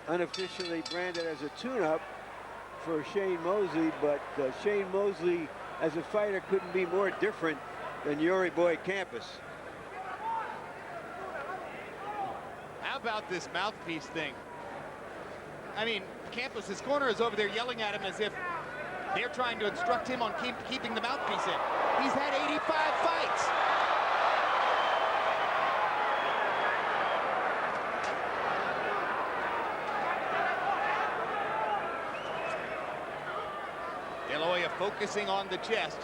unofficially branded as a tune-up for Shane Mosley, but Shane Mosley as a fighter couldn't be more different than Yori Boy Campas. How about this mouthpiece thing? I mean, Campas, his corner is over there yelling at him as if they're trying to instruct him on keeping the mouthpiece in. He's had 85 fights. Hoya focusing on the chest.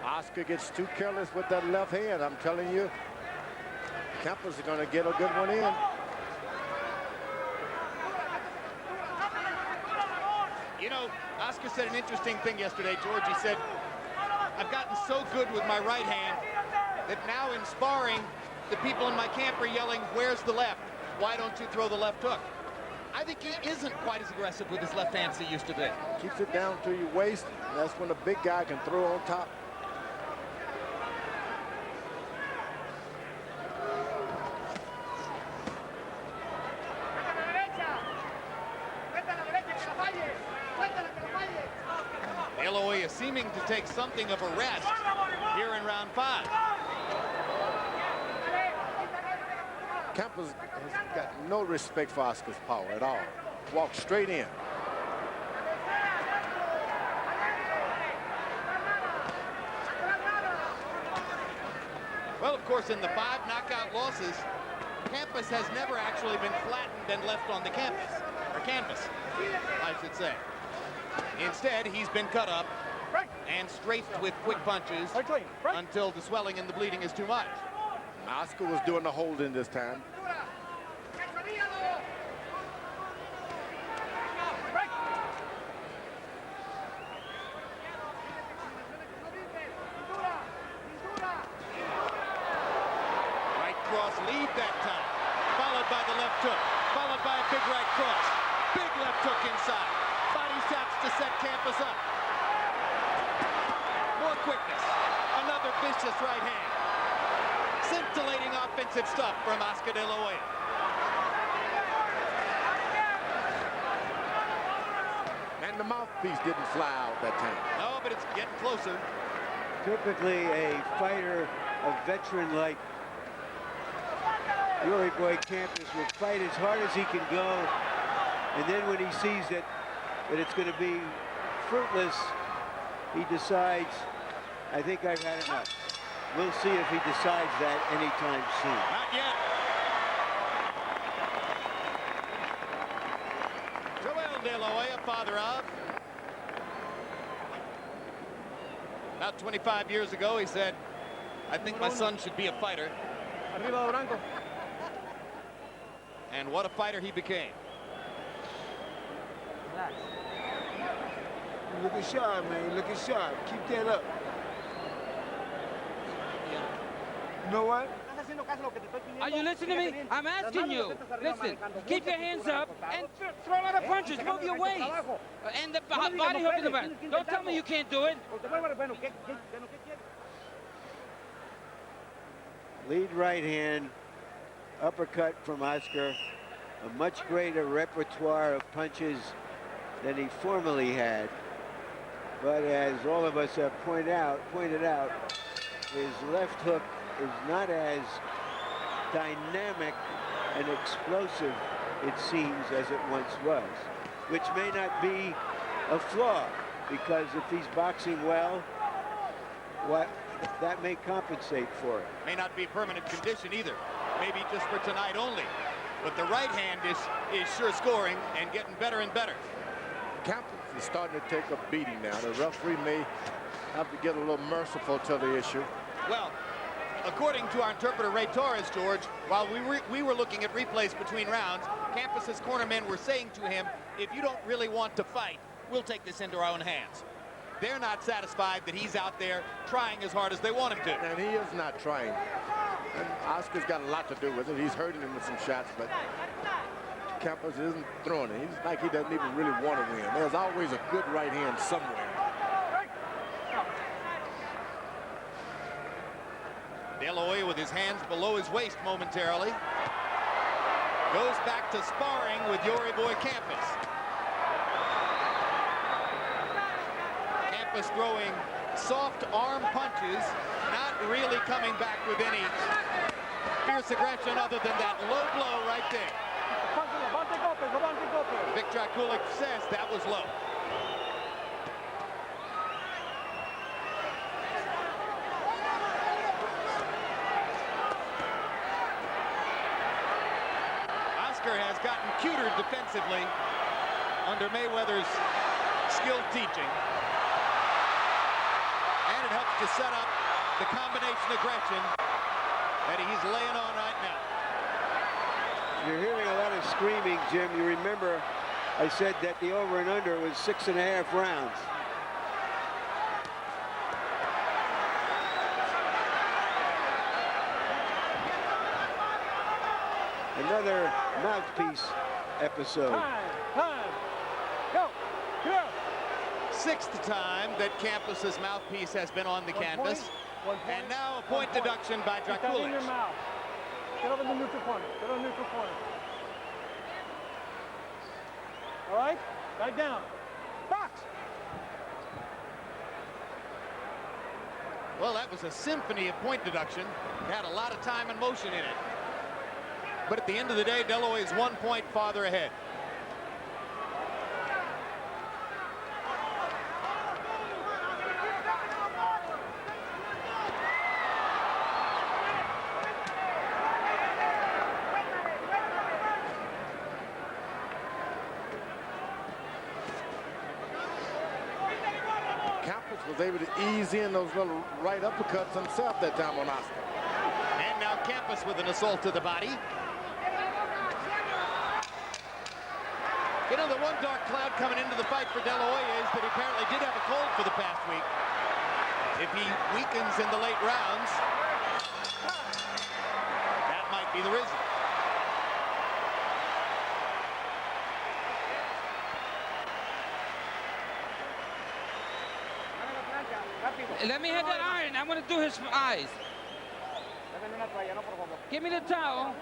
Oscar gets too careless with that left hand. I'm telling you, Campas is going to get a good one in. You know, Oscar said an interesting thing yesterday, George. He said, I've gotten so good with my right hand that now in sparring, the people in my camp are yelling, where's the left? Why don't you throw the left hook? I think he isn't quite as aggressive with his left hand as he used to be. Keeps it down to your waist. That's when a big guy can throw on top. Hoya seeming to take something of a rest here in round 5. Campas has got no respect for Oscar's power at all. Walks straight in. Well, of course, in the 5 knockout losses, Campas has never actually been flattened and left on the canvas, I should say. Instead, he's been cut up and strafed with quick punches until the swelling and the bleeding is too much. Oscar was doing the holding this time. Right cross lead that time, followed by the left hook, followed by a big right cross. Big left hook inside. Body shots to set Campas up. More quickness. Another vicious right hand. Scintillating offensive stuff from Oscar De La Hoya. And the mouthpiece didn't fly out that time. No, but it's getting closer. Typically a fighter, a veteran like Yori Boy Campas will fight as hard as he can go, and then when he sees that it's going to be fruitless, he decides, I think I've had enough. We'll see if he decides that anytime soon. Not yet. Joel De La Hoya, father of. About 25 years ago, he said, I think my son should be a fighter. And what a fighter he became. Looking sharp, man. Looking sharp. Keep that up. You know what? Are you listening to me? I'm asking you. Listen, keep your hands up and throw a lot of punches. Move your waist. And the body hook in the back. Don't tell me you can't do it. Lead right hand, uppercut from Oscar. A much greater repertoire of punches than he formerly had. But as all of us have pointed out, his left hook is not as dynamic and explosive, it seems, as it once was, which may not be a flaw, because if he's boxing well, that may compensate for it. May not be permanent condition either. Maybe just for tonight only. But the right hand is sure scoring and getting better and better. Campas is starting to take a beating now. The referee may have to get a little merciful to the issue. Well, according to our interpreter, Ray Torres, George, while we were looking at replays between rounds, Campas's cornermen were saying to him, if you don't really want to fight, we'll take this into our own hands. They're not satisfied that he's out there trying as hard as they want him to. And he is not trying. And Oscar's got a lot to do with it. He's hurting him with some shots, but Campas isn't throwing it. He's like he doesn't even really want to win. There's always a good right hand somewhere. De La Hoya with his hands below his waist momentarily. Goes back to sparring with Yori Boy Campas. Campas throwing soft arm punches, not really coming back with any fierce aggression other than that low blow right there. Victor Choco-Lit says that was low. Oscar has gotten cuter defensively under Mayweather's skilled teaching. And it helps to set up the combination aggression that he's laying on right now. You're hearing a lot of screaming, Jim. You remember I said that the over and under was 6.5 rounds. Another mouthpiece episode. Time. Go. Go. Sixth time that Campas's mouthpiece has been on the canvas. And now a point deduction by Choco-Lit. Get over the neutral corner. Get over the neutral corner. All right? Right down. Box. Well, that was a symphony of point deduction. It had a lot of time and motion in it. But at the end of the day, De La Hoya is 1 point farther ahead. Campas was able to ease in those little right uppercuts himself that time on Oscar. And now Campas with an assault to the body. You know, the one dark cloud coming into the fight for De La Hoya is that he apparently did have a cold for the past week. If he weakens in the late rounds, that might be the reason. Let me have that iron. I'm going to do his eyes. Give me the towel.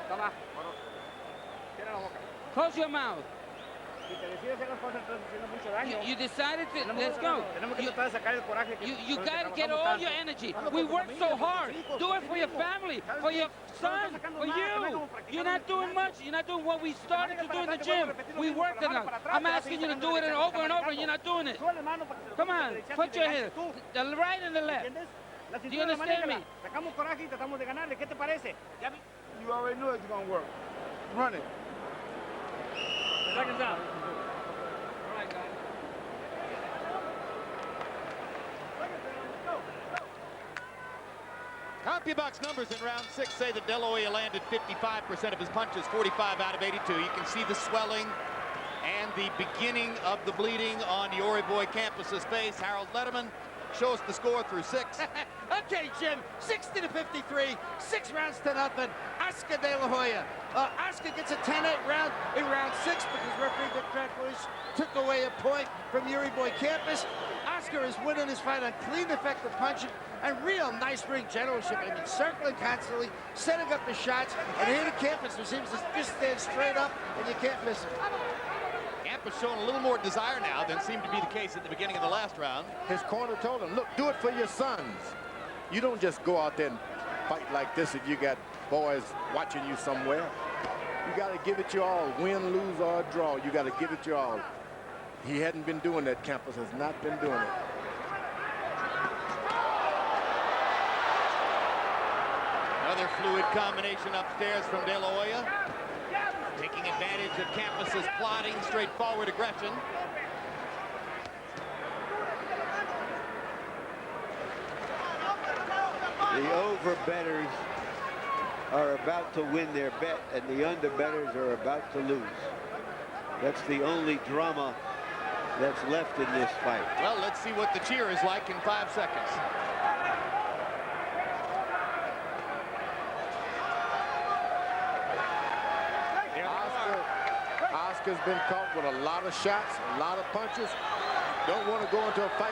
Close your mouth. You decided to, let's go. You got to get all your energy. We work so hard. Do it for your family, for your son, for you. You're not doing much. You're not doing what we started to do in the gym. We worked it out. I'm asking you to do it over and over, and you're not doing it. Come on, put your hand, the right and the left. Do you understand me? You already knew it's going to work. Run it. Seconds out. All right, guys. CompuBox numbers in round 6 say that De La Hoya landed 55% of his punches, 45 out of 82. You can see the swelling and the beginning of the bleeding on Yori Boy Campas's face. Harold Letterman, show us the score through 6. Okay, Jim, 60-53, 6 rounds to nothing. Oscar De La Hoya. Oscar gets a 10-8 round in round 6 because referee Dick Trackbush took away a point from Yori Boy Campas. Oscar is winning his fight on clean, effective punching and real nice ring generalship. I mean, circling constantly, setting up the shots, and here to Campas, who seems to just stand straight up, and you can't miss him. Campas showing a little more desire now than seemed to be the case at the beginning of the last round. His corner told him, look, do it for your sons. You don't just go out there and fight like this if you got boys watching you somewhere. You got to give it your all, win, lose, or draw. You got to give it your all. He hadn't been doing that. Campas has not been doing it. Another fluid combination upstairs from De La Hoya. Taking advantage of Campas's plodding, straightforward aggression. The over-bettors are about to win their bet, and the under-bettors are about to lose. That's the only drama that's left in this fight. Well, let's see what the cheer is like in 5 seconds. Oscar's been caught with a lot of shots, a lot of punches. Don't want to go into a fight